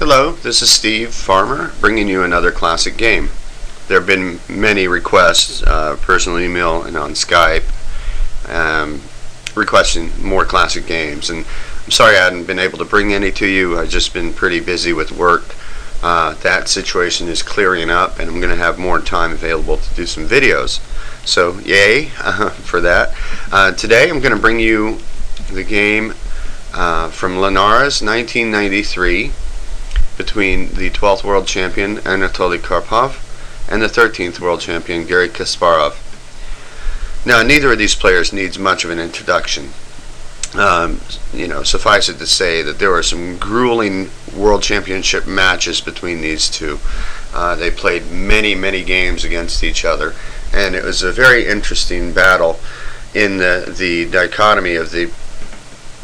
Hello, this is Steve Farmer bringing you another classic game. There have been many requests, personal email and on Skype, requesting more classic games, and I'm sorry I hadn't been able to bring any to you. I've just been pretty busy with work. That situation is clearing up, and I'm going to have more time available to do some videos. So yay for that. Today I'm going to bring you the game from Linares 1993 between the 12th world champion Anatoly Karpov and the 13th world champion Garry Kasparov. Now, neither of these players needs much of an introduction. Suffice it to say that there were some grueling world championship matches between these two. They played many games against each other, and it was a very interesting battle in the dichotomy of the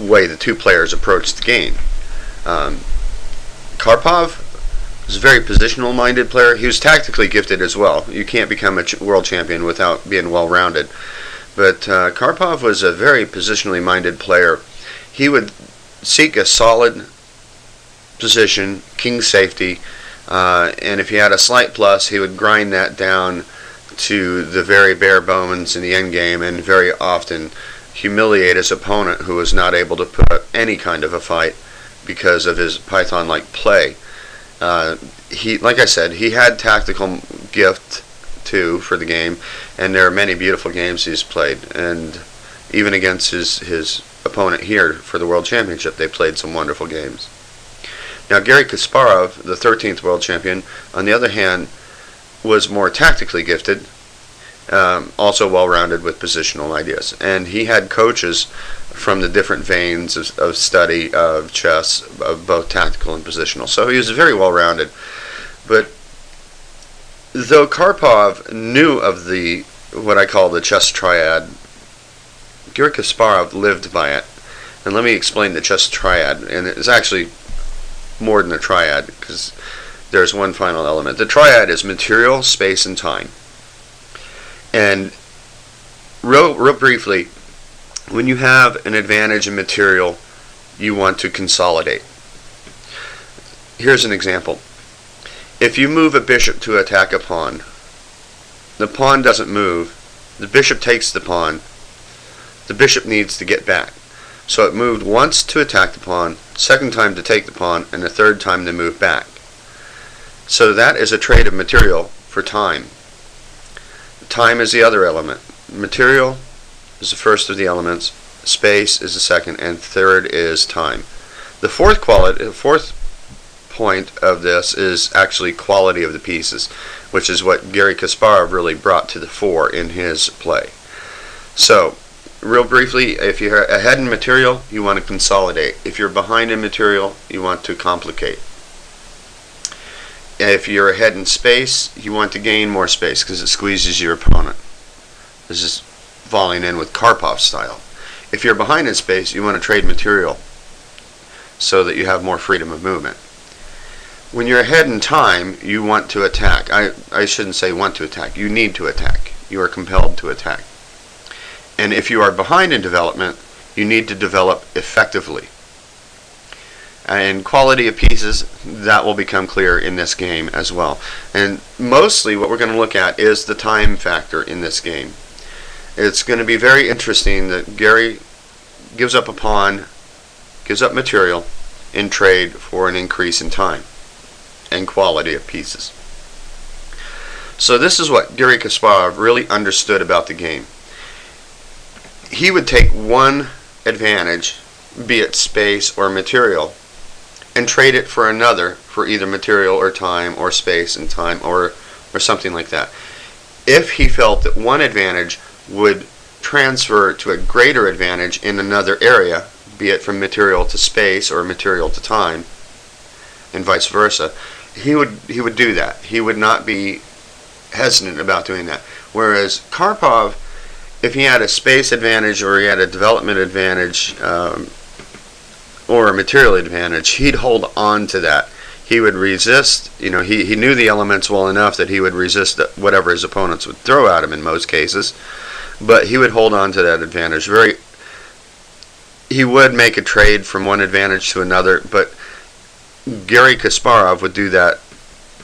way the two players approached the game. Karpov was a very positional-minded player. He was tactically gifted as well. You can't become a world champion without being well-rounded. But Karpov was a very positionally minded player. He would seek a solid position, king safety, and if he had a slight plus, he would grind that down to the very bare bones in the end game, and very often humiliate his opponent, who was not able to put up any kind of a fight because of his python-like play. Like I said, he had tactical gift too for the game, and there are many beautiful games he's played, and even against his opponent here for the World Championship, they played some wonderful games. Now, Garry Kasparov, the 13th world champion, on the other hand, was more tactically gifted, also well-rounded with positional ideas, and he had coaches from the different veins of study of chess, of both tactical and positional. So he was very well-rounded. But though Karpov knew of what I call the chess triad, Garry Kasparov lived by it. And let me explain the chess triad. And it's actually more than a triad, because there's one final element. The triad is material, space, and time. And real briefly, when you have an advantage in material, you want to consolidate. Here's an example. If you move a bishop to attack a pawn, the pawn doesn't move, the bishop takes the pawn, the bishop needs to get back. So it moved once to attack the pawn, second time to take the pawn, and the third time to move back. So that is a trade of material for time. Time is the other element. Material is the first of the elements, space is the second, and third is time. The fourth point of this is actually quality of the pieces, which is what Garry Kasparov really brought to the fore in his play. So, real briefly, if you're ahead in material, you want to consolidate. If you're behind in material, you want to complicate. If you're ahead in space, you want to gain more space because it squeezes your opponent. This is falling in with Karpov's style. If you're behind in space, you want to trade material so that you have more freedom of movement. When you're ahead in time, you want to attack. I shouldn't say want to attack. You need to attack. You are compelled to attack. And if you are behind in development, you need to develop effectively. And quality of pieces, that will become clear in this game as well. And mostly what we're going to look at is the time factor in this game. It's going to be very interesting that Garry gives up a pawn, gives up material in trade for an increase in time and quality of pieces. So this is what Garry Kasparov really understood about the game. He would take one advantage, be it space or material, and trade it for another, for either material or time or space and time or something like that. If he felt that one advantage would transfer to a greater advantage in another area, be it from material to space or material to time, and vice versa, he would do that. He would not be hesitant about doing that. Whereas Karpov, if he had a space advantage or he had a development advantage or a material advantage, he'd hold on to that. He would resist. He knew the elements well enough that he would resist whatever his opponents would throw at him in most cases, but he would hold on to that advantage. He would make a trade from one advantage to another, but Garry Kasparov would do that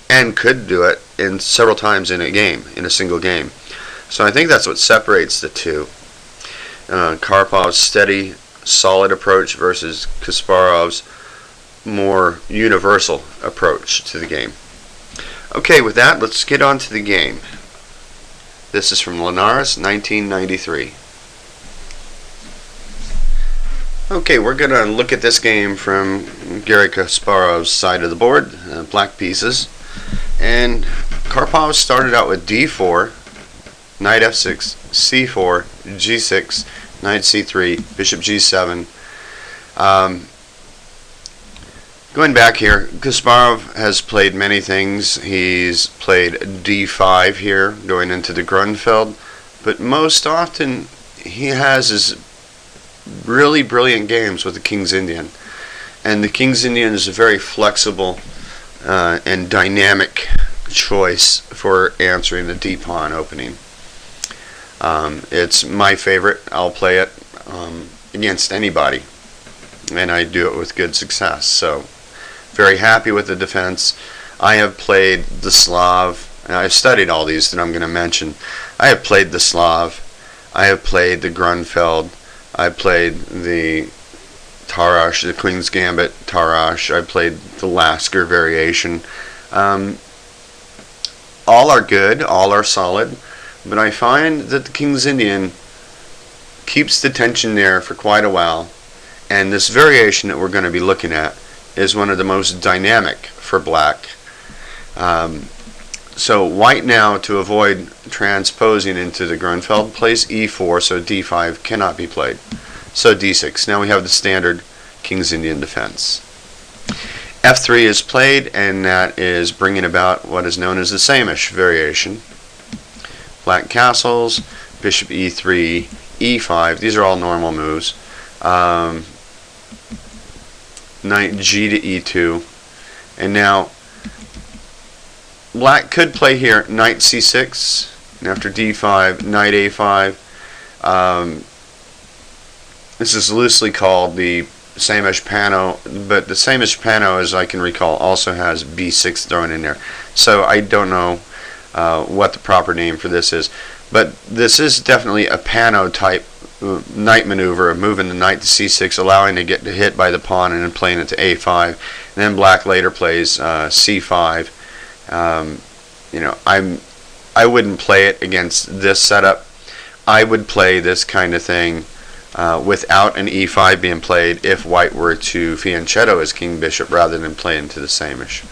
and could do it in several times in a game, in a single game. So I think that's what separates the two. Karpov's steady, solid approach versus Kasparov's more universal approach to the game. Okay, with that, let's get on to the game. This is from Linares, 1993. Okay, we're going to look at this game from Garry Kasparov's side of the board, black pieces. And Karpov started out with d4, knight f6, c4, g6, knight c3, bishop g7. Going back here, Kasparov has played many things. He's played d5 here, going into the Grunfeld, but most often he has his really brilliant games with the King's Indian. And the King's Indian is a very flexible and dynamic choice for answering the d-pawn opening. It's my favorite. I'll play it against anybody, and I do it with good success. So very happy with the defense. I have played the Slav, and I've studied all these that I'm going to mention. I have played the Slav, I have played the Grunfeld, I played the Tarrasch, the Queen's Gambit Tarrasch, I played the Lasker variation. All are good, all are solid, but I find that the King's Indian keeps the tension there for quite a while, and this variation that we're going to be looking at is one of the most dynamic for black. So white now, to avoid transposing into the Grunfeld, plays e4, so d5 cannot be played. So d6. Now we have the standard King's Indian defense. f3 is played, and that is bringing about what is known as the Samish variation. Black castles, bishop e3, e5. These are all normal moves. Knight g to e2, and now black could play here knight c6, and after d5, knight a5. This is loosely called the Samish Pano, but the Samish Pano, as I can recall, also has b6 thrown in there. So I don't know what the proper name for this is, but this is definitely a Pano type knight maneuver of moving the knight to c6, allowing to get hit by the pawn and then playing it to a5. And then black later plays c5. I wouldn't play it against this setup. I would play this kind of thing without an e5 being played if white were to fianchetto his king bishop rather than play into the Samish.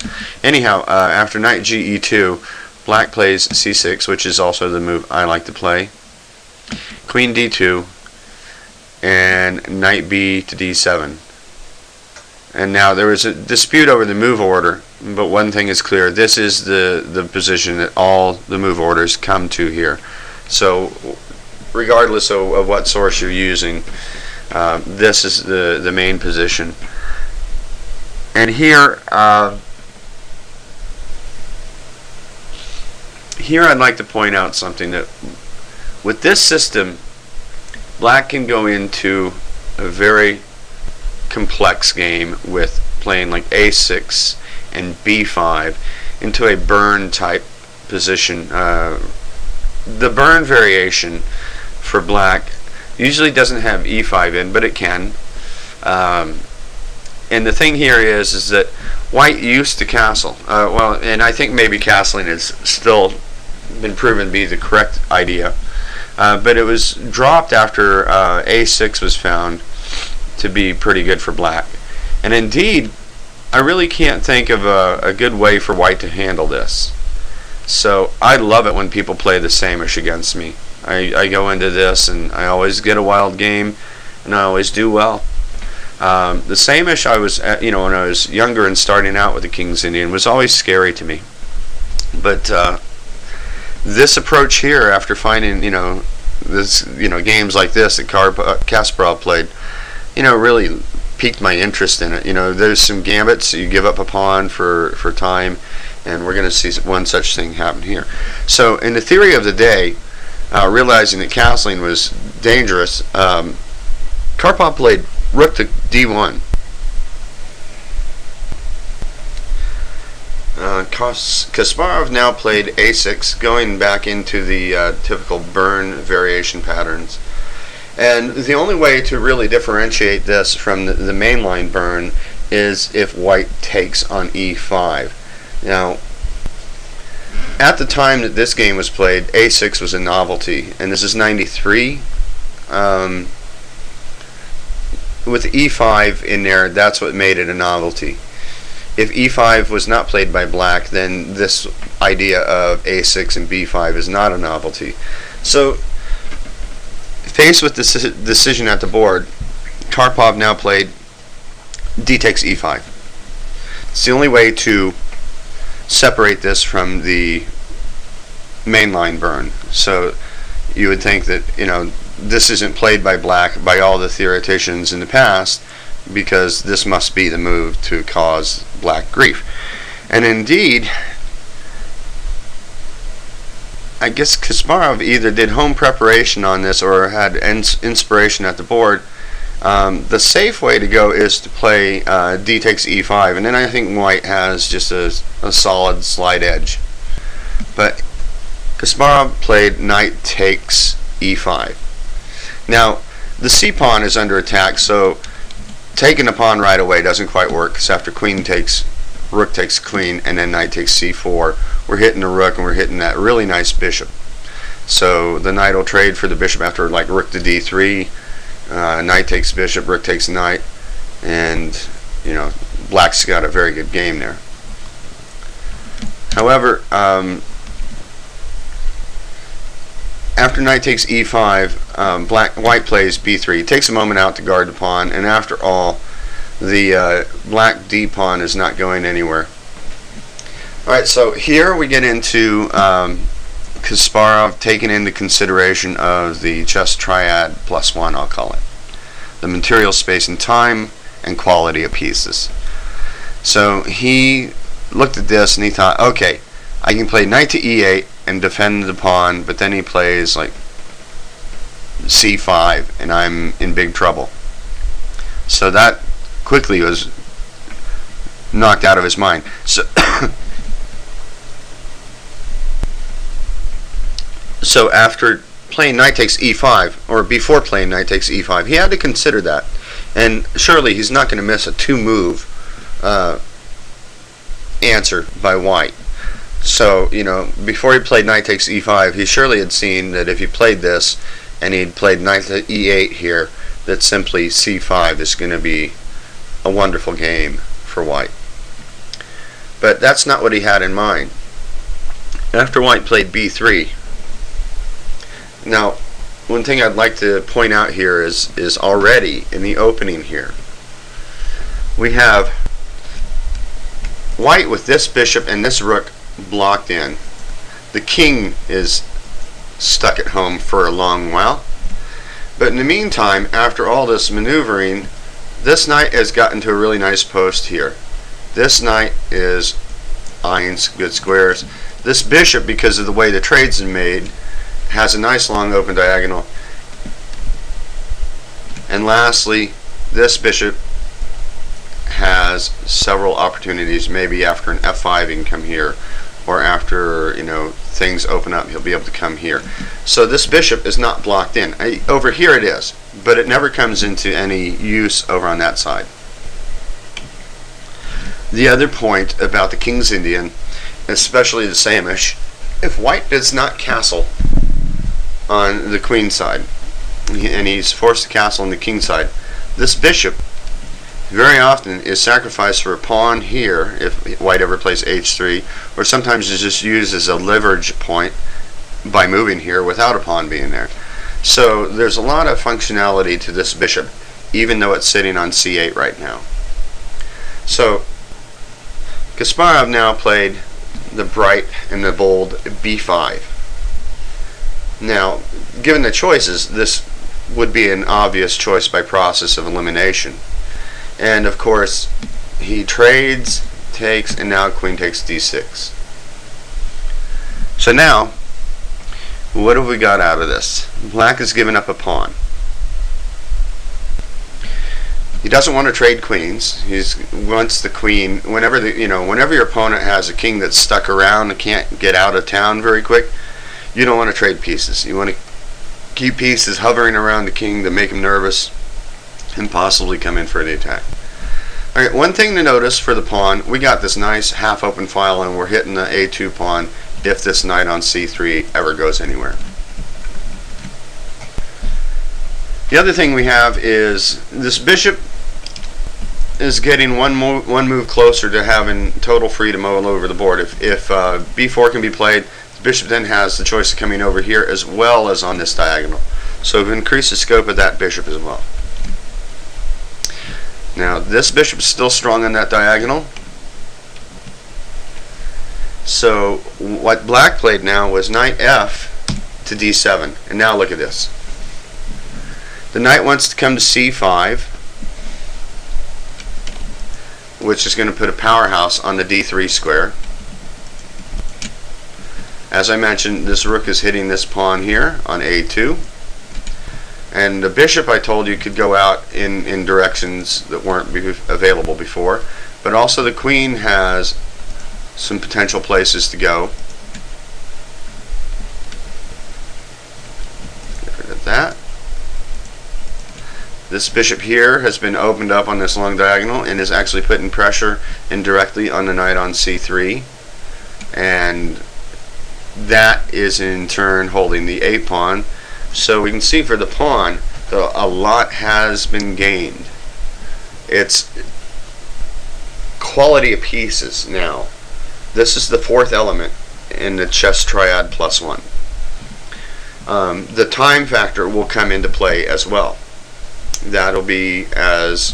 Anyhow, after knight g e2, black plays c6, which is also the move I like to play. Queen d2, and knight b to d7. And now there was a dispute over the move order, but one thing is clear: this is the position that all the move orders come to here. So regardless of what source you're using, this is the main position. And here I'd like to point out something, that with this system, black can go into a very complex game with playing like a6 and b5 into a burn type position. The burn variation for black usually doesn't have e5 in, but it can. And the thing here is that white used to castle. Well, and I think maybe castling has still been proven to be the correct idea. But it was dropped after a6 was found to be pretty good for black. And indeed, I really can't think of a good way for white to handle this. So I love it when people play the Samish against me. I go into this and I always get a wild game, and I always do well. The Samish, when I was younger and starting out with the King's Indian, was always scary to me. But this approach here, after finding games like this that Kasparov played, really piqued my interest in it. There's some gambits you give up a pawn for time, and we're going to see one such thing happen here. So in the theory of the day, realizing that castling was dangerous, Karpov played rook to d1. Kasparov now played a6, going back into the typical burn variation patterns. And the only way to really differentiate this from the mainline burn is if white takes on e5. Now, at the time that this game was played, a6 was a novelty, and this is 93. With e5 in there, that's what made it a novelty. If e5 was not played by black, then this idea of a6 and b5 is not a novelty. So, faced with this decision at the board, Karpov now played d takes e5. It's the only way to separate this from the mainline burn. So you would think that, you know, this isn't played by black by all the theoreticians in the past, because this must be the move to cause black grief. And indeed, I guess Kasparov either did home preparation on this or had inspiration at the board. The safe way to go is to play d takes e5, and then I think white has just a solid slide edge. But Kasparov played knight takes e5. Now, the c-pawn is under attack, so taking the pawn right away doesn't quite work, because after queen takes, rook takes queen, and then knight takes c4, we're hitting the rook and we're hitting that really nice bishop. So the knight will trade for the bishop after, like, rook to d3, knight takes bishop, rook takes knight, and, you know, black's got a very good game there. However, after knight takes e5, white plays b3. It takes a moment out to guard the pawn, and after all, the black d pawn is not going anywhere. Alright, so here we get into Kasparov taking into consideration of the chess triad +1, I'll call it. The material, space, and time, and quality of pieces. So he looked at this and he thought, okay, I can play knight to e8 and defend the pawn, but then he plays like c5 and I'm in big trouble. So that quickly was knocked out of his mind. So so after playing knight takes e5, or before playing knight takes e5, he had to consider that, and surely he's not going to miss a two-move answer by white. So, you know, before he played knight takes e5, he surely had seen that if he played this and he'd played knight to e8 here, that simply c5 is going to be a wonderful game for white. But that's not what he had in mind. After white played b3, now one thing I'd like to point out here is already in the opening here, we have white with this bishop and this rook blocked in. The king is stuck at home for a long while. But in the meantime, after all this maneuvering, this knight has gotten to a really nice post here. This knight is eyeing good squares. This bishop, because of the way the trade's been made, has a nice long open diagonal. And lastly, this bishop has several opportunities. Maybe after an f5 he can come here, or after, you know, things open up, he'll be able to come here. So this bishop is not blocked in. Over here it is, but it never comes into any use over on that side. The other point about the King's Indian, especially the Samish, if white does not castle on the queen side, and he's forced to castle on the king side, this bishop very often is sacrificed for a pawn here if white ever plays h3, or sometimes is just used as a leverage point by moving here without a pawn being there. So there's a lot of functionality to this bishop, even though it's sitting on c8 right now. So Kasparov now played the bright and the bold b5. Now, given the choices, this would be an obvious choice by process of elimination. And of course, he trades, takes, and now queen takes d6. So now, what have we got out of this? Black has given up a pawn. He doesn't want to trade queens. He wants the queen. Whenever whenever your opponent has a king that's stuck around and can't get out of town very quick, you don't want to trade pieces. You want to keep pieces hovering around the king to make him nervous and possibly come in for the attack. Alright, one thing to notice for the pawn, we got this nice half-open file and we're hitting the A2 pawn if this knight on C3 ever goes anywhere. The other thing we have is this bishop is getting one move closer to having total freedom all over the board. If B4 can be played, the bishop then has the choice of coming over here as well as on this diagonal. So we've increased the scope of that bishop as well. Now this bishop is still strong on that diagonal. So what black played now was knight F to D7. And now look at this. The knight wants to come to C5, which is going to put a powerhouse on the D3 square. As I mentioned, this rook is hitting this pawn here on A2. And the bishop, I told you, could go out in directions that weren't available before. But also the queen has some potential places to go. Get rid of that. This bishop here has been opened up on this long diagonal and is actually putting pressure indirectly on the knight on C3. And that is in turn holding the A pawn. So we can see for the pawn that a lot has been gained. It's quality of pieces now. This is the fourth element in the chess triad +1. The time factor will come into play as well. That'll be as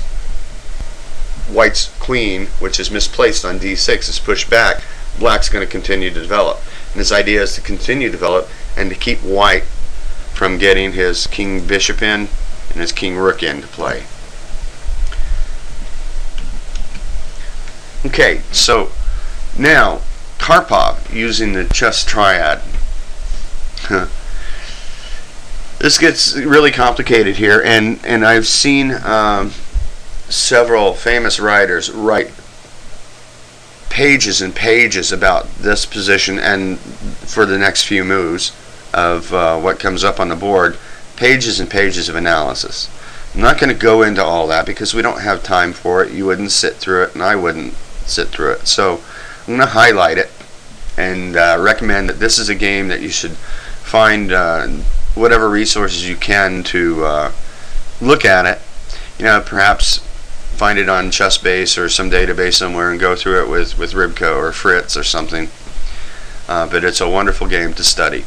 white's queen, which is misplaced on D6, is pushed back, black's going to continue to develop. And his idea is to continue to develop and to keep white from getting his king bishop in and his king rook in to play. Okay, so now Karpov using the chess triad. This gets really complicated here, and I've seen several famous writers write pages and pages about this position and for the next few moves of what comes up on the board, pages and pages of analysis. I'm not going to go into all that because we don't have time for it. You wouldn't sit through it and I wouldn't sit through it. So I'm going to highlight it and recommend that this is a game that you should find whatever resources you can to look at it. You know, perhaps find it on ChessBase or some database somewhere and go through it with Ribko or Fritz or something. But it's a wonderful game to study.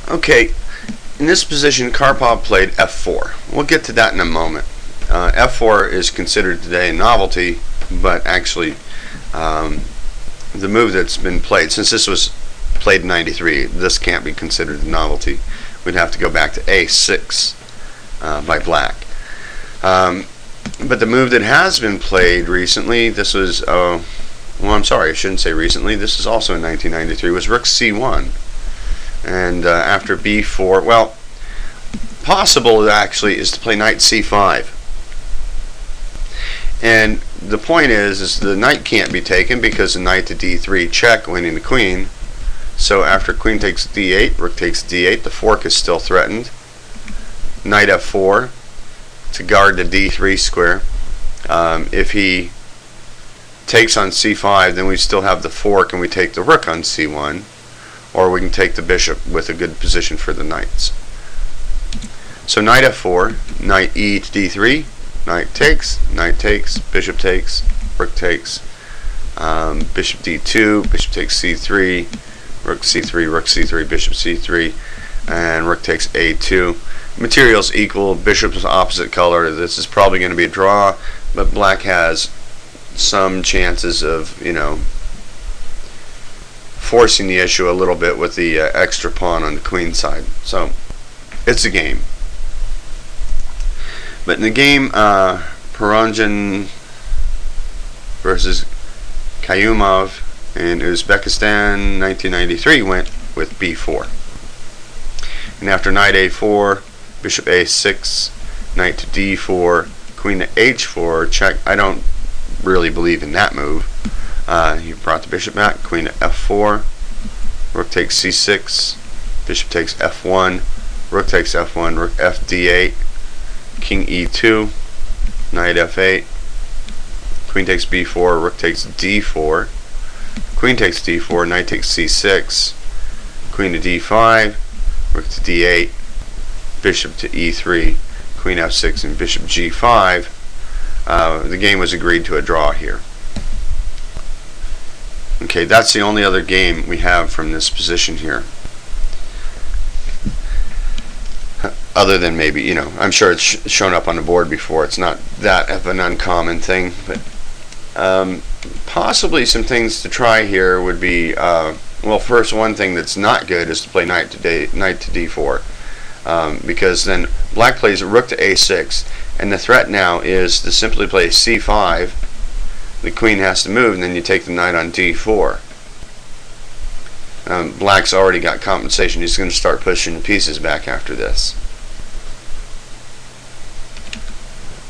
Okay, in this position Karpov played F4. We'll get to that in a moment. F4 is considered today a novelty, but actually the move that's been played, since this was played in '93, this can't be considered a novelty. We'd have to go back to A6 by black. But the move that has been played recently, this was, well, I'm sorry, I shouldn't say recently, this is also in 1993, was Rook C1. And after B4, well, possible actually is to play Knight C5. And the point is the knight can't be taken because the knight to D3 check, winning the queen. So after queen takes D8, rook takes D8, the fork is still threatened. Knight F4 to guard the D3 square. If he takes on C5, then we still have the fork and we take the rook on C1. Or we can take the bishop with a good position for the knights. So knight F4, knight E to D3, knight takes, bishop takes, rook takes, bishop D2, bishop takes C3, rook C3, rook C3, bishop C3, and rook takes A2. Materials equal, bishop's opposite color. This is probably going to be a draw, but black has some chances of, you know, forcing the issue a little bit with the extra pawn on the queen side. So it's a game. But in the game, Perongin versus Kayumov in Uzbekistan 1993 went with B4. And after knight a4, bishop a6, knight to d4, queen to h4, check. I don't really believe in that move. He brought the bishop back, queen to f4, rook takes c6, bishop takes f1, rook takes f1, rook fd8, king e2, knight f8, queen takes b4, rook takes d4, queen takes d4, knight takes c6, queen to d5, rook to d8, bishop to e3, queen f6, and bishop g5. The game was agreed to a draw here. Okay, that's the only other game we have from this position here. Other than maybe, you know, I'm sure it's shown up on the board before. It's not that of an uncommon thing, but possibly some things to try here would be, well, first, one thing that's not good is to play knight to d4, because then black plays rook to a6, and the threat now is to simply play c5. The queen has to move, and then you take the knight on d4. Black's already got compensation. He's going to start pushing pieces back after this.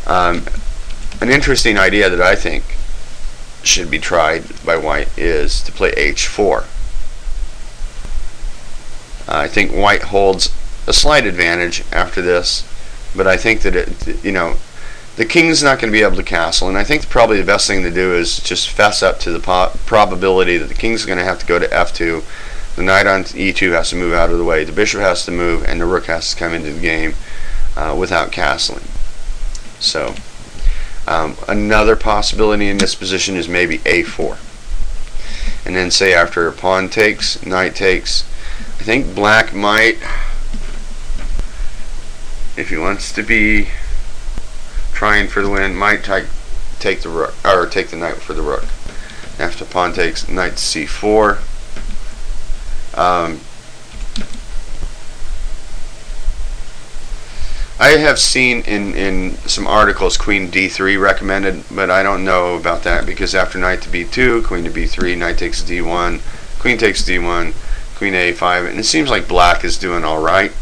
An interesting idea that I think should be tried by white is to play h4. I think white holds a slight advantage after this, but I think that the king's not going to be able to castle, and I think probably the best thing to do is just fess up to the probability that the king's going to have to go to f2, the knight on e2 has to move out of the way, the bishop has to move, and the rook has to come into the game without castling. So another possibility in this position is maybe a4, and then say after pawn takes, knight takes, I think black might, if he wants to be trying for the win, might take the rook, or take the knight for the rook. After pawn takes, knight to c4. I have seen in some articles queen d3 recommended, but I don't know about that, because after knight to b2, queen to b3, knight takes d1, queen takes d1, queen a5, and it seems like black is doing all right.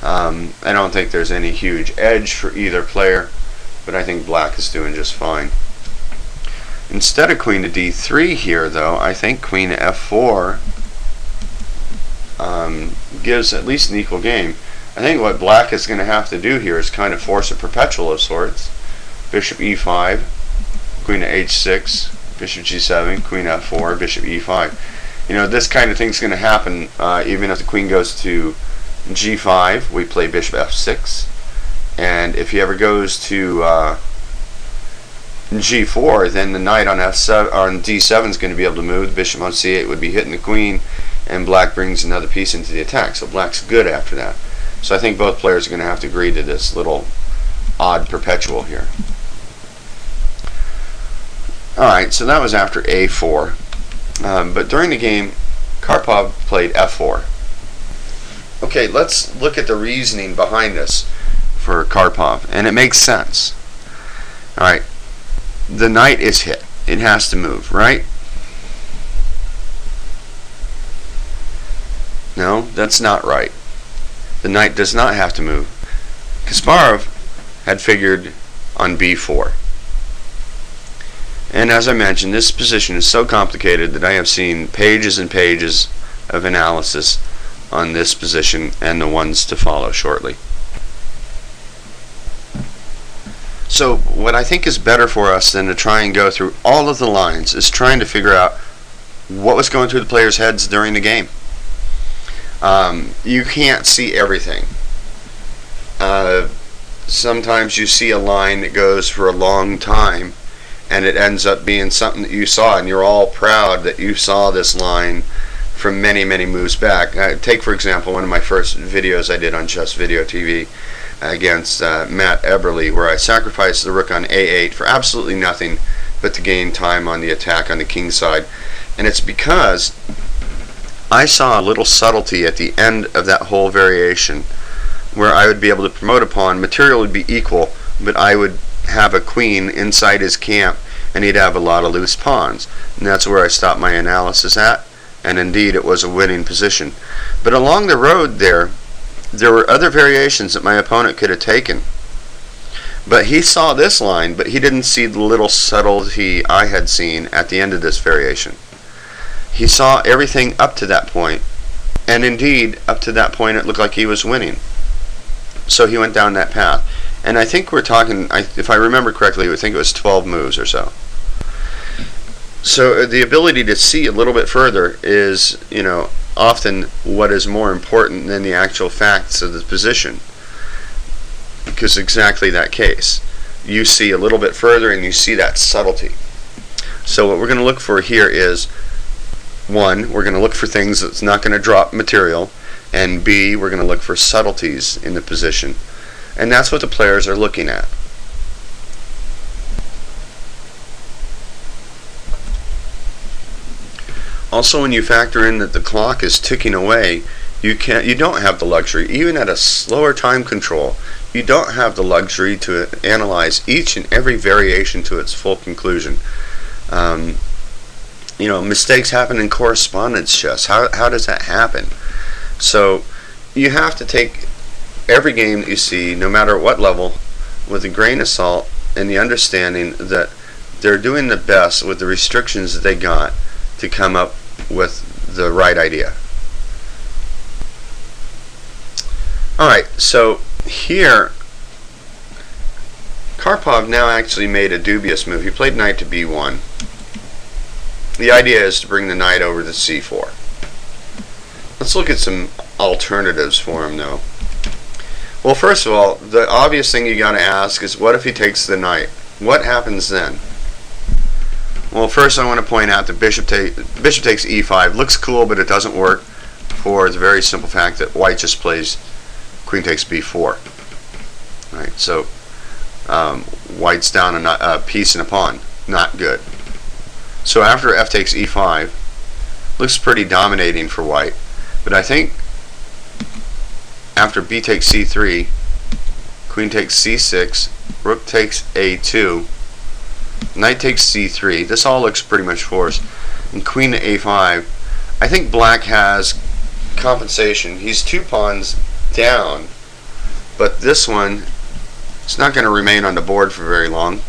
I don't think there's any huge edge for either player, but I think black is doing just fine. Instead of queen to d3 here, though, I think queen to f4 gives at least an equal game. I think what black is going to have to do here is kind of force a perpetual of sorts. Bishop e5, queen to h6, bishop g7, queen f4, bishop e5. You know, this kind of thing's going to happen even if the queen goes to g5, we play bishop f6, and if he ever goes to g4, then the knight on f7 on d7 is going to be able to move. The bishop on c8 would be hitting the queen, and black brings another piece into the attack. So black's good after that. So I think both players are going to have to agree to this little odd perpetual here. Alright, so that was after a4. But during the game, Karpov played f4. Okay, let's look at the reasoning behind this for Karpov, and it makes sense. Alright, the knight is hit. It has to move, right? No, that's not right. The knight does not have to move. Kasparov had figured on b4. And as I mentioned, this position is so complicated that I have seen pages and pages of analysis on this position and the ones to follow shortly. So what I think is better for us than to try and go through all of the lines is trying to figure out what was going through the players' heads during the game. You can't see everything. Sometimes you see a line that goes for a long time, and it ends up being something that you saw, and you're all proud that you saw this line from many, many moves back. Take, for example, one of my first videos I did on Chess Video TV against Matt Eberly, where I sacrificed the rook on a8 for absolutely nothing but to gain time on the attack on the king side. And it's because I saw a little subtlety at the end of that whole variation where I would be able to promote a pawn. Material would be equal, but I would have a queen inside his camp, and he'd have a lot of loose pawns. And that's where I stopped my analysis at, and indeed it was a winning position. But along the road there, there were other variations that my opponent could have taken. But he saw this line, but he didn't see the little subtlety I had seen at the end of this variation. He saw everything up to that point, and indeed, up to that point it looked like he was winning. So he went down that path. And I think we're talking, if I remember correctly, I think it was 12 moves or so. So the ability to see a little bit further is, often what is more important than the actual facts of the position. Because exactly that case. You see a little bit further and you see that subtlety. So what we're going to look for here is, 1, we're going to look for things that's not going to drop material, and B, we're going to look for subtleties in the position. And that's what the players are looking at. Also, when you factor in that the clock is ticking away, you don't have the luxury, even at a slower time control, you don't have the luxury to analyze each and every variation to its full conclusion. Mistakes happen in correspondence chess. How does that happen? So you have to take every game that you see, no matter what level, with a grain of salt and the understanding that they're doing the best with the restrictions that they got to come up with the right idea. Alright, so here Karpov now actually made a dubious move. He played knight to b1. The idea is to bring the knight over to c4. Let's look at some alternatives for him though. Well, first of all, the obvious thing you got to ask is, what if he takes the knight? What happens then? Well, first I want to point out that bishop takes e5 looks cool, but it doesn't work for the very simple fact that white just plays queen takes b4. Right, so white's down a piece and a pawn. Not good. So after f takes e5, looks pretty dominating for white. But I think after b takes c3, queen takes c6, rook takes a2, knight takes c3, this all looks pretty much forced, and queen to a5, I think black has compensation. He's 2 pawns down, but this one is not going to remain on the board for very long.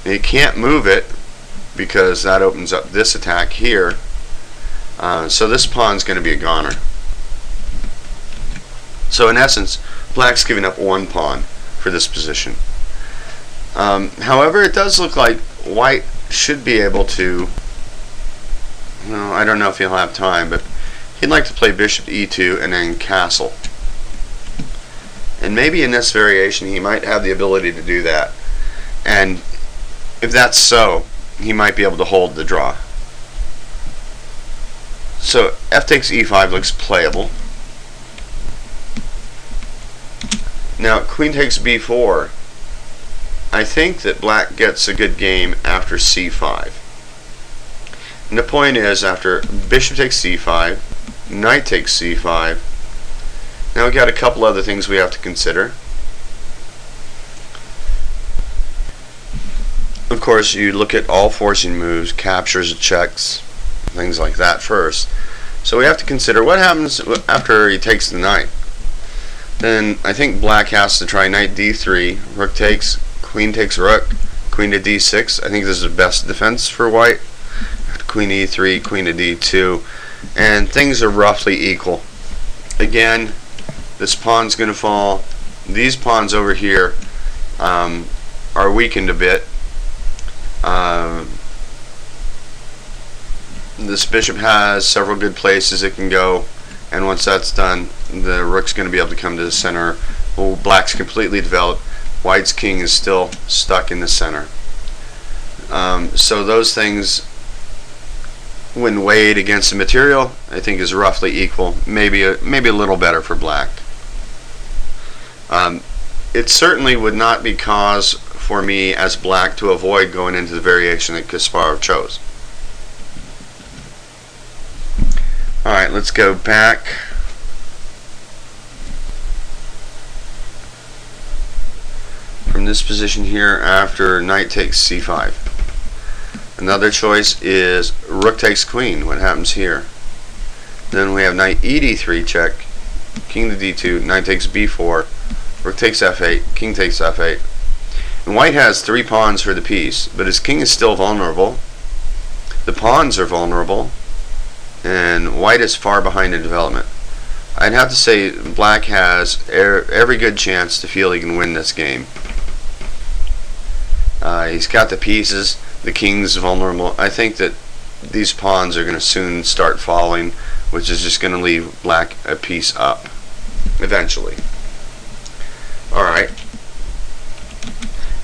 And he can't move it because that opens up this attack here. So this pawn's going to be a goner. So in essence, black's giving up 1 pawn for this position. However, it does look like white should be able to, well, I don't know if he'll have time, but he'd like to play bishop e2 and then castle. And maybe in this variation he might have the ability to do that. And if that's so, he might be able to hold the draw. So f takes e5 looks playable. Now queen takes b4. I think that black gets a good game after c5. And the point is, after bishop takes c5, knight takes c5, now we've got a couple other things we have to consider. Of course, you look at all forcing moves, captures, checks, things like that first. So we have to consider what happens after he takes the knight. Then I think black has to try knight d3, rook takes, queen takes rook, queen to d6. I think this is the best defense for white. Queen e3, queen to d2, and things are roughly equal. Again, this pawn's going to fall. These pawns over here are weakened a bit. This bishop has several good places it can go, and once that's done, the rook's going to be able to come to the center. Well, black's completely developed. White's king is still stuck in the center. So those things, when weighed against the material, I think is roughly equal. Maybe a little better for black. It certainly would not be cause for me as black to avoid going into the variation that Kasparov chose. Alright, let's go back. From this position here after knight takes c5. Another choice is rook takes queen. What happens here? Then we have knight e d3 check, king to d2, knight takes b4, rook takes f8, king takes f8. And white has 3 pawns for the piece, but his king is still vulnerable. The pawns are vulnerable, and white is far behind in development. I'd have to say black has every good chance to feel he can win this game. He's got the pieces, the king's vulnerable. I think that these pawns are going to soon start falling, which is just going to leave black a piece up eventually. Alright.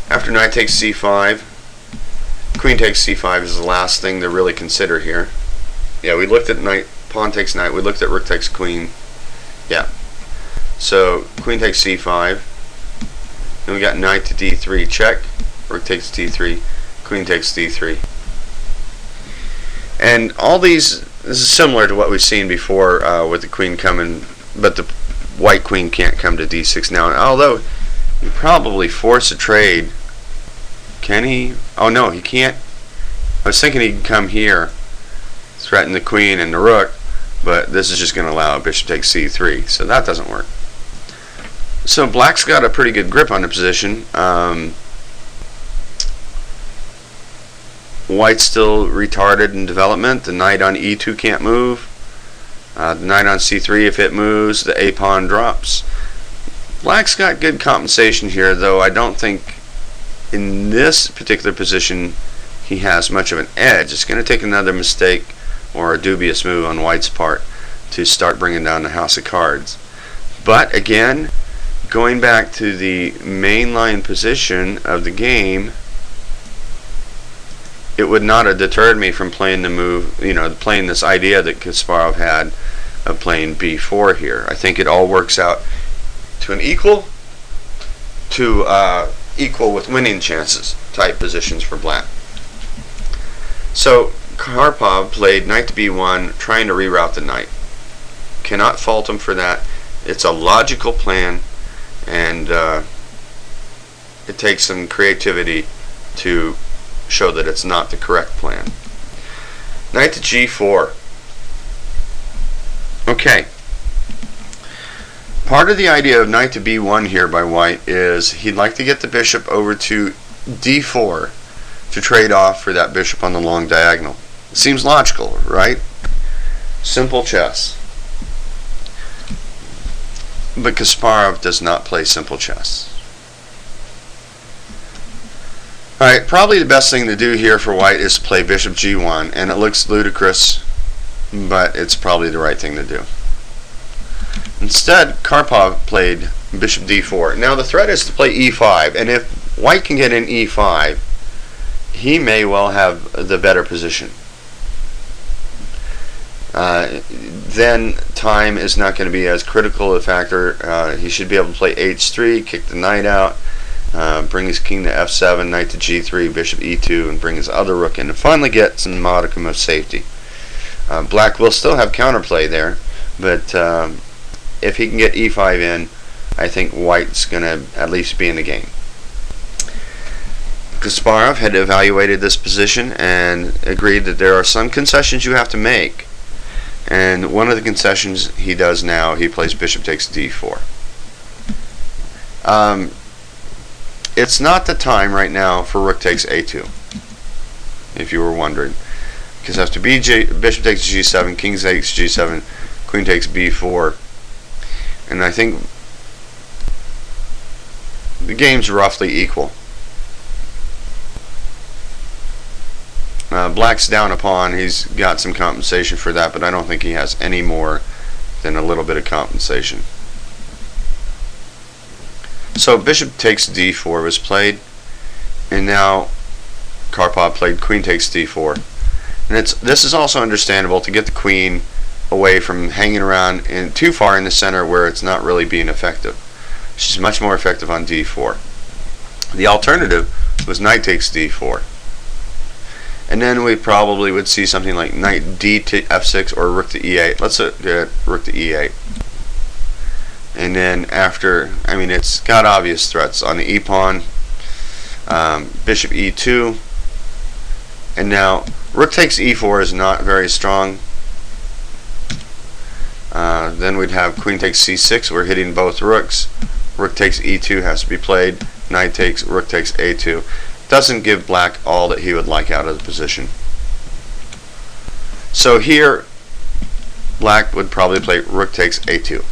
After knight takes c5, queen takes c5 is the last thing to really consider here. Yeah, we looked at knight, pawn takes knight, we looked at rook takes queen. Yeah. So, queen takes c5. Then we got knight to d3, check. Rook takes d3, queen takes d3. And all these, this is similar to what we've seen before with the queen coming, but the white queen can't come to d6 now. Although, he probably force a trade. Can he? Oh no, he can't. I was thinking he can come here, threaten the queen and the rook, but this is just going to allow bishop takes c3, so that doesn't work. So black's got a pretty good grip on the position. White's still retarded in development. The knight on e2 can't move. The knight on c3, if it moves, the a pawn drops. Black's got good compensation here, though I don't think in this particular position he has much of an edge. It's going to take another mistake or a dubious move on white's part to start bringing down the house of cards. But again, going back to the mainline position of the game, it would not have deterred me from playing the move, playing this idea that Kasparov had of playing b4 here. I think it all works out to an equal with winning chances type positions for black. So Karpov played knight to b1, trying to reroute the knight. Cannot fault him for that. It's a logical plan, and it takes some creativity to show that it's not the correct plan. Knight to g4. Okay. Part of the idea of knight to b1 here by white is he'd like to get the bishop over to d4 to trade off for that bishop on the long diagonal. It seems logical, right? Simple chess. But Kasparov does not play simple chess. Alright, probably the best thing to do here for white is to play bishop g1, and it looks ludicrous, but it's probably the right thing to do. Instead, Karpov played bishop d4. Now the threat is to play e5, and if white can get in e5, he may well have the better position. Then time is not going to be as critical a factor. He should be able to play h3, kick the knight out, bring his king to f7, knight to g3, bishop e2, and bring his other rook in, and finally get some modicum of safety. Black will still have counterplay there, but if he can get e5 in, I think white's going to at least be in the game. Kasparov had evaluated this position and agreed that there are some concessions you have to make. And one of the concessions he does now, he plays bishop takes d4. It's not the time right now for rook takes a2, if you were wondering. Because after bishop takes g7, king takes g7, queen takes b4, and I think the game's roughly equal. Black's down a pawn. He's got some compensation for that, but I don't think he has any more than a little bit of compensation. So bishop takes d4 was played, and now Karpov played queen takes d4. And this is also understandable to get the queen away from hanging around too far in the center where it's not really being effective. She's much more effective on d4. The alternative was knight takes d4. And then we probably would see something like knight d to f6 or rook to e8. Let's get rook to e8. And then after, it's got obvious threats on the e pawn, bishop e2, and now rook takes e4 is not very strong. Then we'd have queen takes c6. We're hitting both rooks. Rook takes e2 has to be played. Knight takes, rook takes a2. Doesn't give black all that he would like out of the position. So here, black would probably play rook takes a2.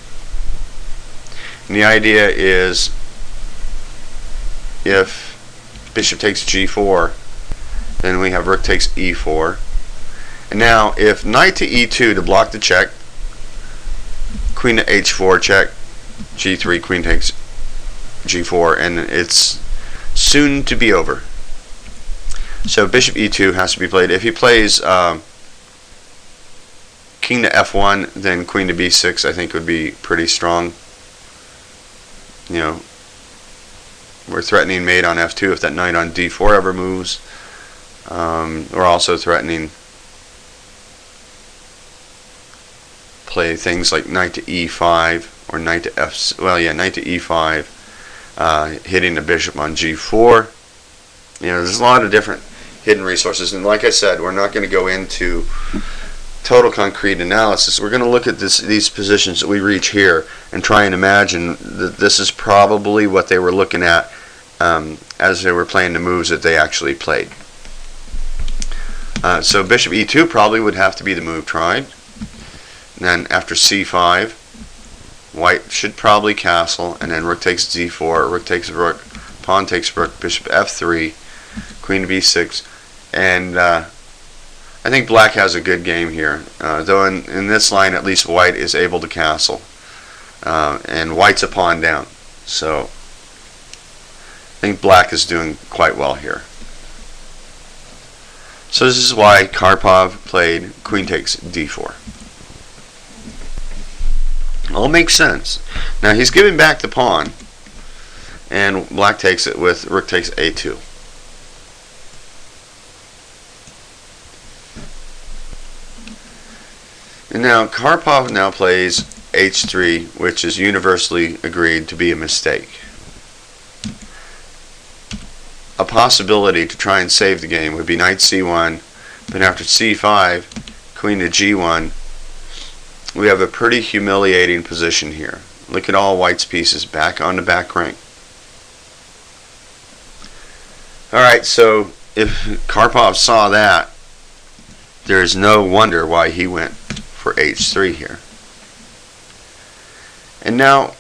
And the idea is, if bishop takes g4, then we have rook takes e4. And now, if knight to e2 to block the check, queen to h4 check, g3, queen takes g4, and it's soon to be over. So bishop e2 has to be played. If he plays king to f1, then queen to b6 I think would be pretty strong. You know, we're threatening mate on f2 if that knight on d4 ever moves. We're also threatening play things like knight to e5 or knight to knight to e5, hitting the bishop on g4. You know, there's a lot of different hidden resources, and like I said, we're not going to go into total concrete analysis. We're going to look at these positions that we reach here and try and imagine that this is probably what they were looking at as they were playing the moves that they actually played. So bishop e2 probably would have to be the move tried. And then after c5, white should probably castle, and then rook takes d4, rook takes rook, pawn takes rook, bishop f3, queen to b6, and I think black has a good game here, though in this line at least white is able to castle, and white's a pawn down, so I think black is doing quite well here. So this is why Karpov played queen takes d4. All makes sense. Now he's giving back the pawn, and black takes it with rook takes a2. And now Karpov now plays h3, which is universally agreed to be a mistake. A possibility to try and save the game would be knight c1, but after c5, queen to g1, we have a pretty humiliating position here. Look at all white's pieces back on the back rank. Alright, so if Karpov saw that, there's no wonder why he went for h3 here. And now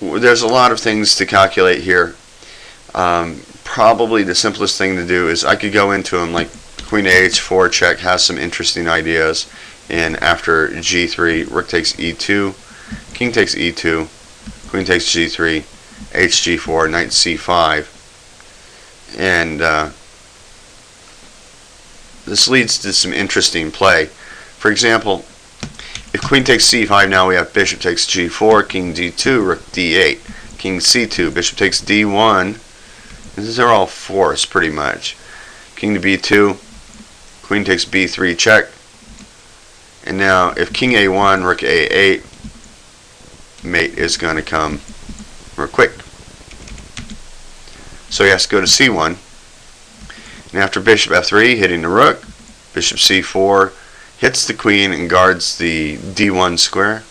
there's a lot of things to calculate here. Probably the simplest thing to do is I could go into him like queen to h4 check has some interesting ideas, and after g3 rook takes e2, king takes e2, queen takes g3, hg4, knight c5, and this leads to some interesting play. For example, if queen takes c5, now we have bishop takes g4, king d2, rook d8, king c2, bishop takes d1. These are all forced pretty much. King to b2, queen takes b3 check. And now if king a1, rook a8, mate is going to come real quick. So he has to go to c1. And after bishop f3, hitting the rook, bishop c4, hits the queen and guards the d1 square.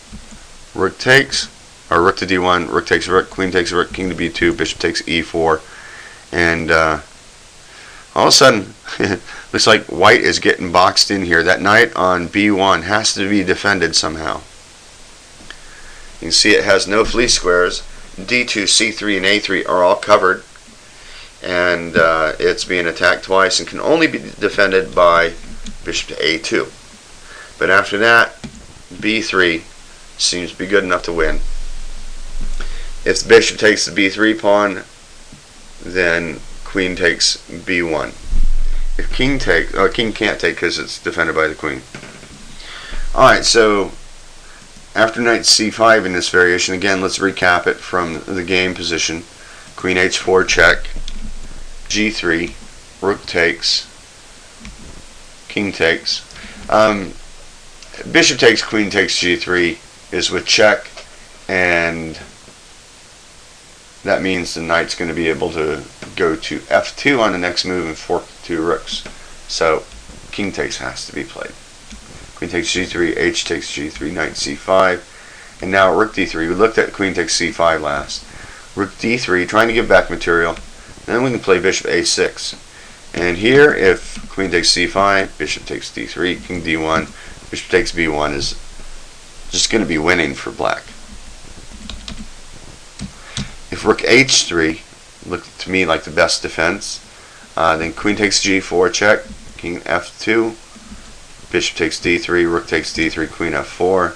Rook takes, or rook to d1, rook takes rook, queen takes rook, king to b2, bishop takes e4. And all of a sudden, looks like white is getting boxed in here. That knight on b1 has to be defended somehow. You can see it has no fleece squares. d2, c3, and a3 are all covered. And it's being attacked twice and can only be defended by bishop to a2. But after that, b3 seems to be good enough to win. If the bishop takes the b3 pawn, then queen takes b1. If king takes, king can't take because it's defended by the queen. Alright, so after knight c5 in this variation, again, let's recap it from the game position. Queen h4 check, g3, rook takes, king takes. Bishop takes, queen takes g3 is with check, and that means the knight's going to be able to go to f2 on the next move and fork the two rooks. So king takes has to be played. queen takes g3, h takes g3, knight c5, and now rook d3. We looked at queen takes c5 last. Rook d3, trying to give back material. Then we can play bishop a6. And here, if queen takes c5, bishop takes d3, king d1, bishop takes b1 is just going to be winning for black. If rook h3 looked to me like the best defense, then queen takes g4 check, king f2, bishop takes d3, rook takes d3, queen f4,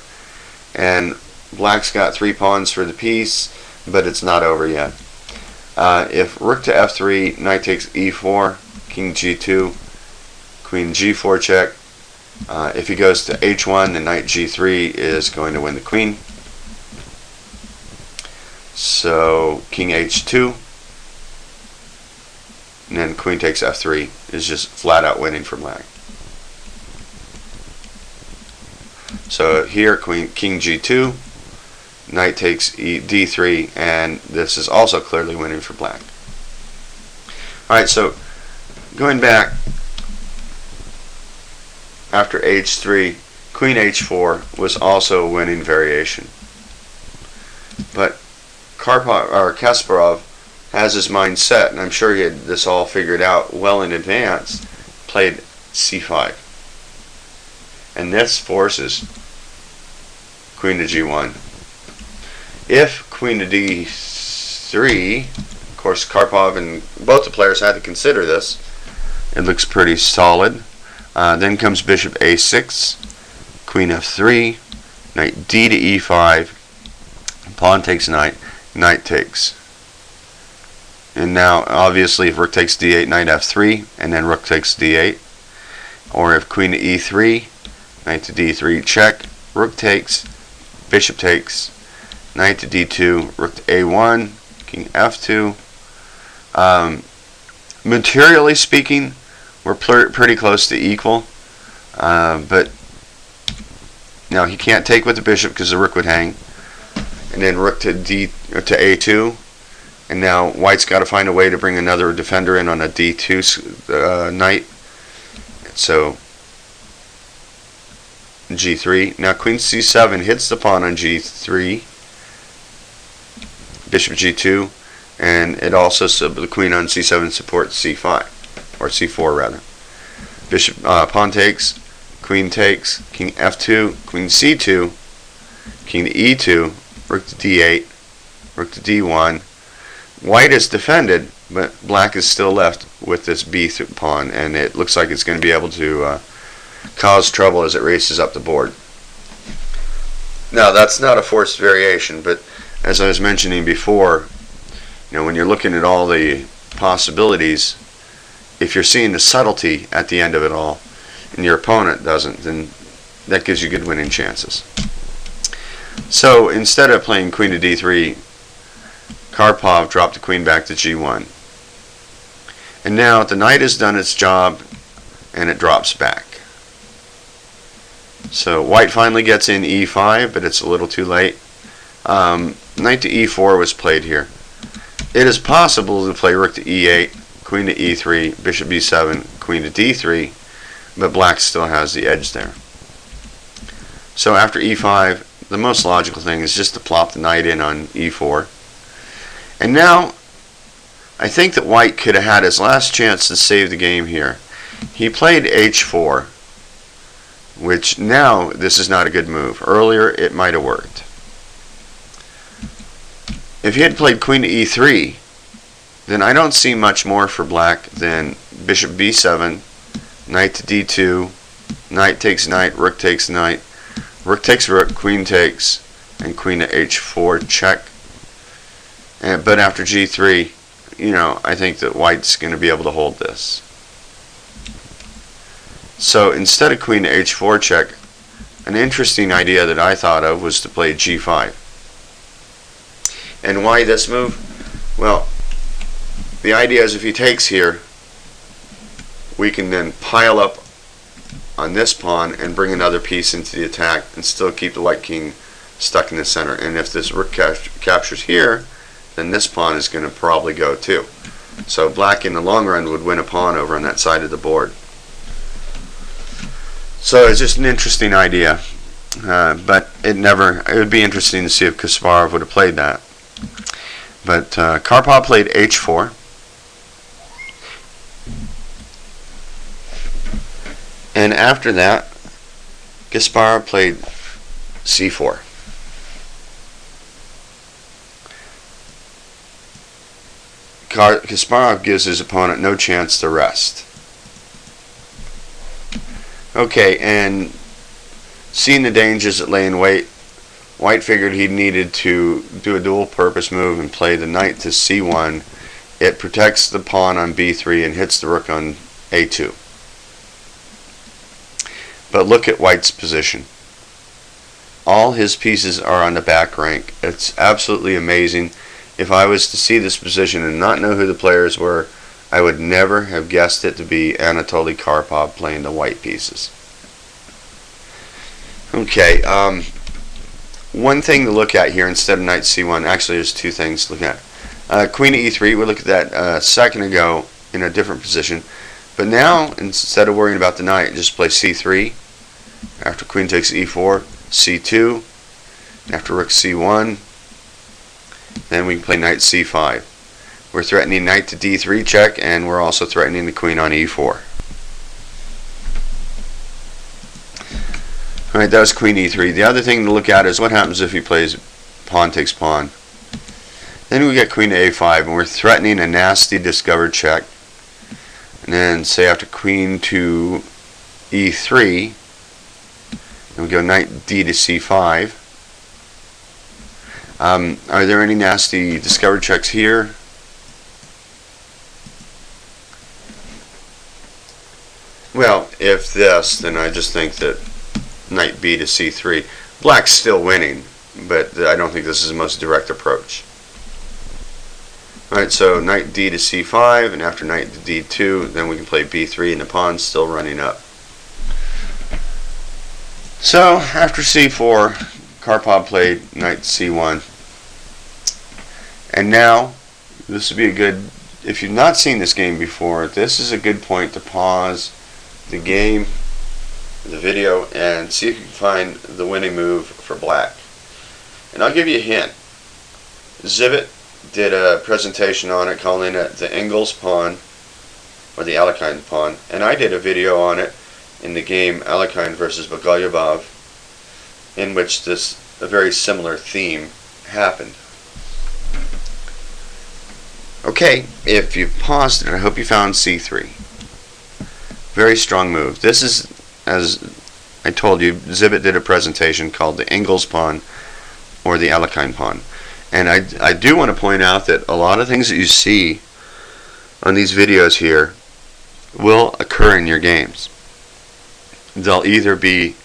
and black's got 3 pawns for the piece, but it's not over yet. If rook to f3, knight takes e4, king g2, queen g4 check. If he goes to h1, then knight g3 is going to win the queen. So king h2, and then queen takes f3 is just flat out winning for black. So here king g2, knight takes d3, and this is also clearly winning for black. Alright, so going back after h3, queen h4 was also a winning variation. But Kasparov has his mind set, and I'm sure he had this all figured out well in advance, played c5. And this forces queen to g1. If queen to d3, of course Karpov and both the players had to consider this, it looks pretty solid. Then comes bishop a6, queen f3, knight d to e5, pawn takes knight, knight takes. And now obviously if rook takes d8, knight f3, and then rook takes d8. Or if queen to e3, knight to d3 check, rook takes, bishop takes, knight to d2, rook to a1, king f2. Materially speaking, we're pretty close to equal, but now he can't take with the bishop because the rook would hang, and then rook to a2, and now white's got to find a way to bring another defender in on a d2 knight. So g3. Now queen c7 hits the pawn on g3, bishop g2, and it also the queen on c7 supports c5. Or c4 rather. Bishop pawn takes, queen takes, king f2, queen c2, king to e2, rook to d8, rook to d1. White is defended, but black is still left with this b pawn, and it looks like it's going to be able to cause trouble as it races up the board. Now that's not a forced variation, but as I was mentioning before, when you're looking at all the possibilities, if you're seeing the subtlety at the end of it all, and your opponent doesn't, then that gives you good winning chances. So instead of playing queen to d3, Karpov dropped the queen back to g1. And now the knight has done its job, and it drops back. So white finally gets in e5, but it's a little too late. Knight to e4 was played here. It is possible to play rook to e8, queen to e3, bishop b7, queen to d3, but black still has the edge there. So after e5, the most logical thing is just to plop the knight in on e4. And now, I think that white could have had his last chance to save the game here. He played h4, which now this is not a good move. Earlier it might have worked. If he had played queen to e3, then I don't see much more for black than bishop b7, knight to d2, knight takes knight, rook takes knight, rook takes rook, queen takes, and queen to h4 check. But after g3, I think that white's going to be able to hold this. So instead of queen to h4 check, an interesting idea that I thought of was to play g5. And why this move? Well, the idea is if he takes here, we can then pile up on this pawn and bring another piece into the attack and still keep the white king stuck in the center. And if this rook captures here, then this pawn is going to probably go too. So black in the long run would win a pawn over on that side of the board. So it's just an interesting idea, but it would be interesting to see if Kasparov would have played that. But Karpov played h4. And after that, Kasparov played c4. Kasparov gives his opponent no chance to rest. Okay, and seeing the dangers that lay in wait, White figured he needed to do a dual purpose move and play the knight to c1. It protects the pawn on b3 and hits the rook on a2. But look at White's position. All his pieces are on the back rank. It's absolutely amazing. If I was to see this position and not know who the players were, I would never have guessed it to be Anatoly Karpov playing the white pieces. Okay, one thing to look at here instead of knight c1, actually there's two things to look at. Queen to e3, we looked at that a second ago in a different position. But now, instead of worrying about the knight, just play c3. After queen takes e4, c2. After rook c1, then we can play knight c5. We're threatening knight to d3 check, and we're also threatening the queen on e4. Alright, that was queen e3. The other thing to look at is what happens if he plays pawn takes pawn. Then we get queen to a5, and we're threatening a nasty discovered check. And then, say after queen to e3, and we go knight d to c5. Are there any nasty discovered checks here? Well, if this, then I just think that knight b to c3. Black's still winning, but I don't think this is the most direct approach. Alright, so knight d to c5, and after knight to d2, then we can play b3, and the pawn's still running up. So, after c4, Karpov played knight c1. And now, this would be a good, if you've not seen this game before, this is a good point to pause the game, the video, and see if you can find the winning move for black. And I'll give you a hint. Zivit did a presentation on it calling it the Engels pawn, or the Alekhine pawn, and I did a video on it in the game Alekhine versus Bogolyubov, in which a very similar theme happened. Okay, if you paused it, I hope you found c3. Very strong move. This is, as I told you, Zivit did a presentation called the Engels pawn or the Alekhine pawn. And I do want to point out that a lot of things that you see on these videos here will occur in your games. They'll either be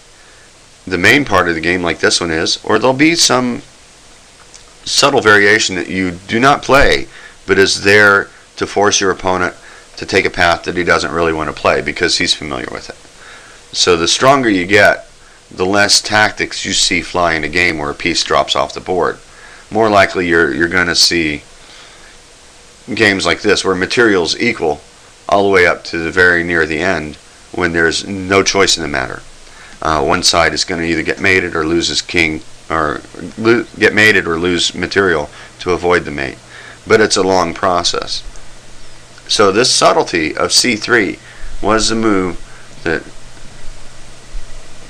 the main part of the game like this one is, or there'll be some subtle variation that you do not play but is there to force your opponent to take a path that he doesn't really want to play because he's familiar with it. So the stronger you get, the less tactics you see fly in a game where a piece drops off the board. More likely you're going to see games like this where material's equal all the way up to the very near the end when there's no choice in the matter. One side is going to either get mated or lose his king, or get mated or lose material to avoid the mate. But it's a long process. So this subtlety of c3 was the move that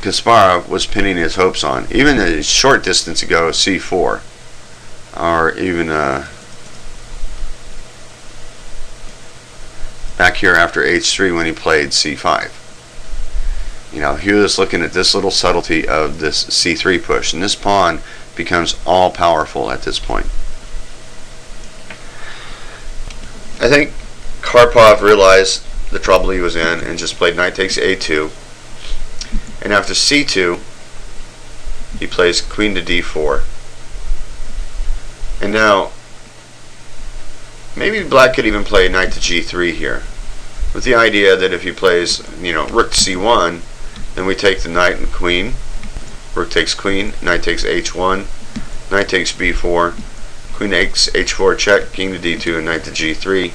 Kasparov was pinning his hopes on. Even a short distance ago, c4, or even back here after h3 when he played c5. You know, he was looking at this little subtlety of this c3 push, and this pawn becomes all powerful at this point. I think Karpov realized the trouble he was in and just played knight takes a2, and after c2 he plays queen to d4. And now maybe black could even play knight to g3 here, with the idea that if he plays, you know, rook to c1, then we take the knight and queen, rook takes queen, knight takes h1, knight takes b4, queen takes h4 check, king to d2, and knight to g3,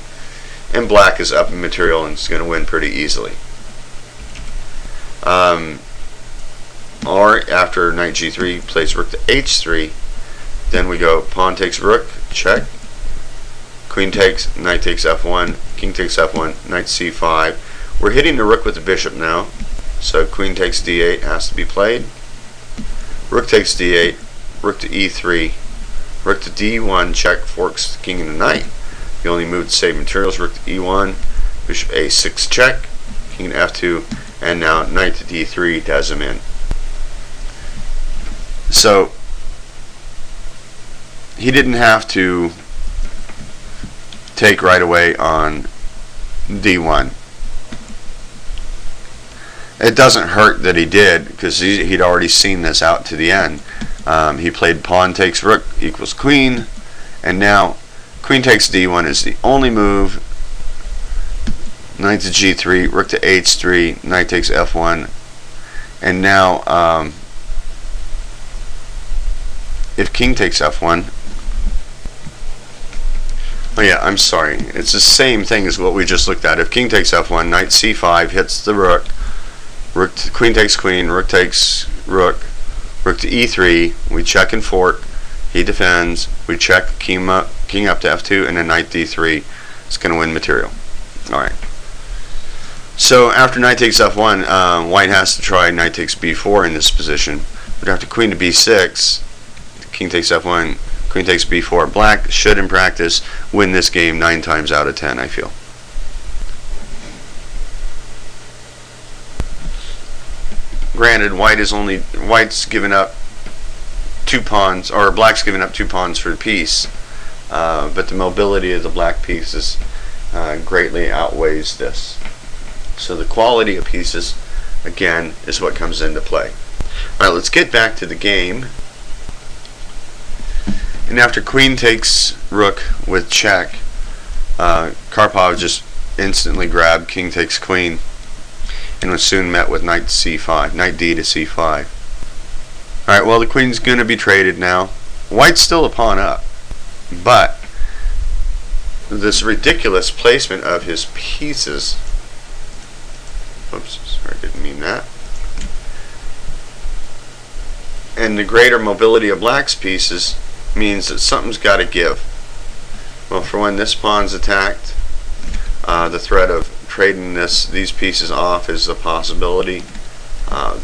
and black is up in material and is going to win pretty easily. Or after knight g3 plays rook to h3, then we go pawn takes rook, check, queen takes, knight takes f1, king takes f1, knight c5. We're hitting the rook with the bishop now, so queen takes d8 has to be played. Rook takes d8, rook to e3, rook to d1, check, forks the king and the knight. You only move to save materials. Rook to e1, bishop a6 check, king to f2, and now knight to d3 does him in. So he didn't have to take right away on d1. It doesn't hurt that he did, because he'd already seen this out to the end. He played pawn takes rook equals queen, and now queen takes d1 is the only move. Knight to g3, rook to h3, knight takes f1, and now if king takes f1, oh yeah, I'm sorry, it's the same thing as what we just looked at. If king takes f1, knight c5 hits the rook, queen takes queen, rook takes rook, rook to e3, we check and fork, he defends, we check king up to f2, and then knight d3 is going to win material. Alright. So after knight takes f1, white has to try knight takes b4 in this position. But after queen to b6, king takes f1, queen takes b4. Black should, in practice, win this game 9 times out of 10, I feel. Granted, white's given up 2 pawns, or black's given up 2 pawns for the piece, but the mobility of the black pieces greatly outweighs this. So the quality of pieces, again, is what comes into play. Alright, let's get back to the game. And after queen takes rook with check, Karpov just instantly grabbed king takes queen and was soon met with knight to c5, knight d to c5. Alright, well, the queen's going to be traded now. White's still a pawn up, but this ridiculous placement of his pieces, oops, sorry, I didn't mean that, and the greater mobility of black's pieces means that something's got to give. Well, for when this pawn's attacked, the threat of trading these pieces off is a possibility.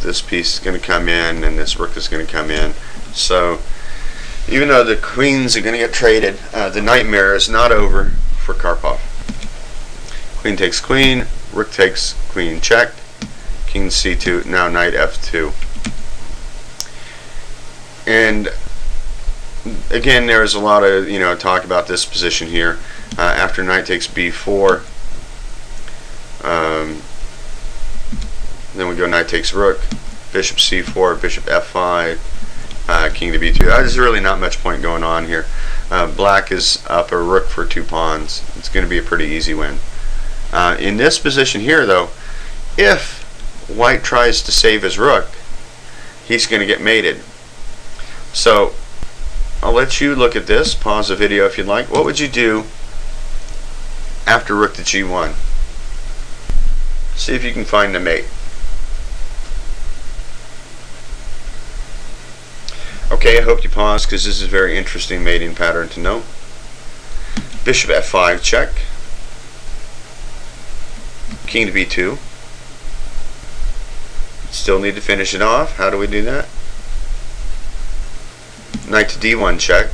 This piece is going to come in, and this rook is going to come in. So even though the queens are going to get traded, the nightmare is not over for Karpov. Queen takes queen, rook takes queen check, king c2, now knight f2. And again, there's a lot of talk about this position here. After knight takes b4, then we go knight takes rook, bishop c4, bishop f5, king to b2. There's really not much point going on here. Black is up a rook for 2 pawns. It's going to be a pretty easy win. In this position here, though, if white tries to save his rook, he's going to get mated. So I'll let you look at this. Pause the video if you'd like. What would you do after rook to g1? See if you can find the mate. Okay, I hope you pause, because this is a very interesting mating pattern to know. Bishop f5 check, king to b2. Still need to finish it off. How do we do that? Knight to d1 check.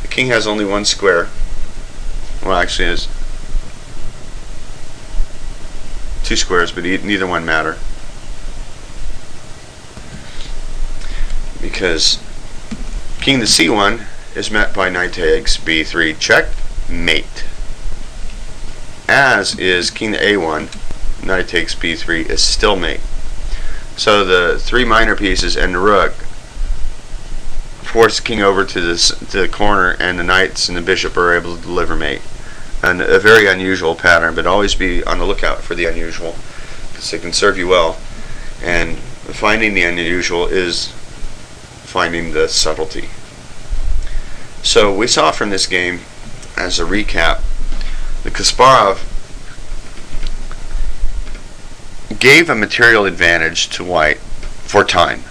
The king has only 1 square. Well, actually it has 2 squares, but neither one matter, because king to c1 is met by knight takes b3 check, mate. As is king to a1, knight takes b3 is still mate. So the 3 minor pieces and the rook force the king over to the corner, and the knights and the bishop are able to deliver mate. And a very unusual pattern, but always be on the lookout for the unusual, because it can serve you well. And finding the unusual is finding the subtlety. So we saw from this game, as a recap, the Kasparov gave a material advantage to white for time.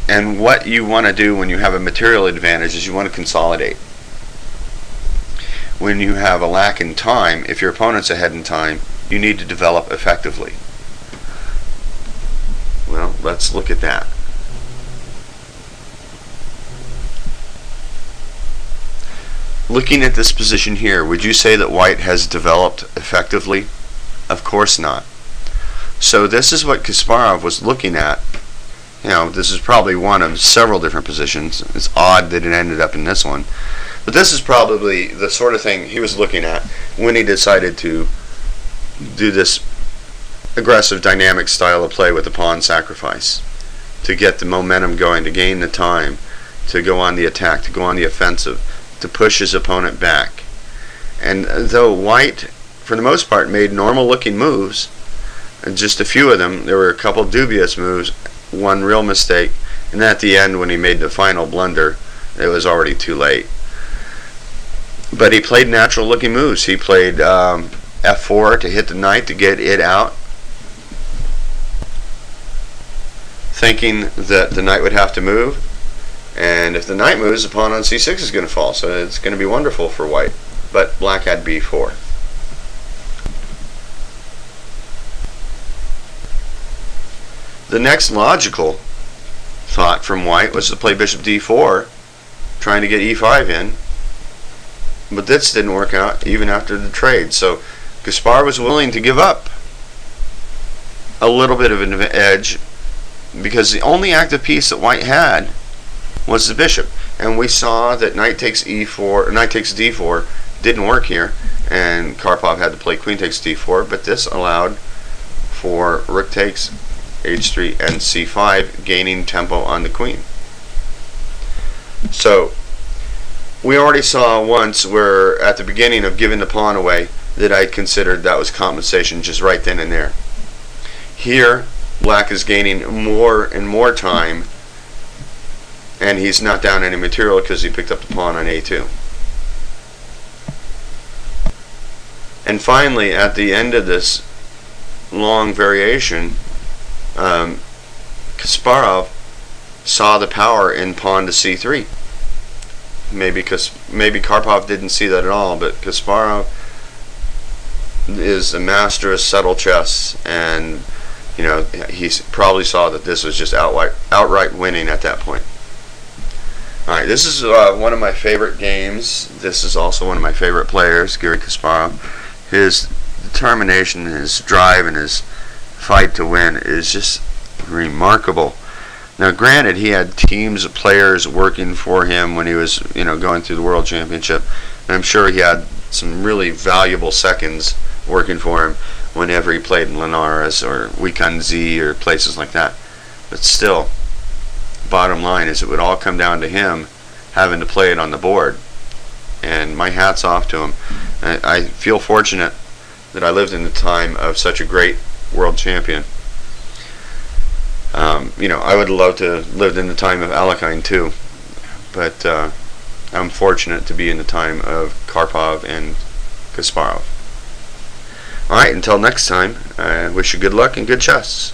And what you want to do when you have a material advantage is you want to consolidate. When you have a lack in time, if your opponent's ahead in time, you need to develop effectively. Well, let's look at that. Looking at this position here, would you say that white has developed effectively? Of course not. So this is what Kasparov was looking at. You know, this is probably one of several different positions. It's odd that it ended up in this one. But this is probably the sort of thing he was looking at when he decided to do this aggressive, dynamic style of play with the pawn sacrifice, to get the momentum going, to gain the time, to go on the attack, to go on the offensive, to push his opponent back. And though white, for the most part, made normal-looking moves, and just a few of them, there were a couple dubious moves, one real mistake, and at the end, when he made the final blunder, it was already too late. But he played natural-looking moves. He played f4 to hit the knight to get it out, thinking that the knight would have to move, and if the knight moves, the pawn on c6 is going to fall, so it's going to be wonderful for white. But black had b4. The next logical thought from white was to play bishop d4, trying to get e5 in, but this didn't work out even after the trade. So Kasparov was willing to give up a little bit of an edge, because the only active piece that white had was the bishop, and we saw that knight takes e4, knight takes d4 didn't work here, and Karpov had to play queen takes d4, but this allowed for rook takes h3 and c5, gaining tempo on the queen. So we already saw once where at the beginning of giving the pawn away that I considered that was compensation just right then and there. Here black is gaining more and more time, and he's not down any material because he picked up the pawn on a2. And finally, at the end of this long variation, Kasparov saw the power in pawn to c3. Maybe Karpov didn't see that at all, but Kasparov is a master of subtle chess, and you know, he probably saw that this was just outright winning at that point. Alright, this is one of my favorite games. This is also one of my favorite players, Garry Kasparov. His determination, his drive, and his fight to win is just remarkable. Now, granted, he had teams of players working for him when he was, you know, going through the World Championship, and I'm sure he had some really valuable seconds working for him whenever he played in Linares or Weekend Z or places like that. But still, bottom line is it would all come down to him having to play it on the board. And my hat's off to him. I feel fortunate that I lived in the time of such a great world champion. You know, I would love to have lived in the time of Alekhine too, but I'm fortunate to be in the time of Karpov and Kasparov. Alright, until next time, I wish you good luck and good chess.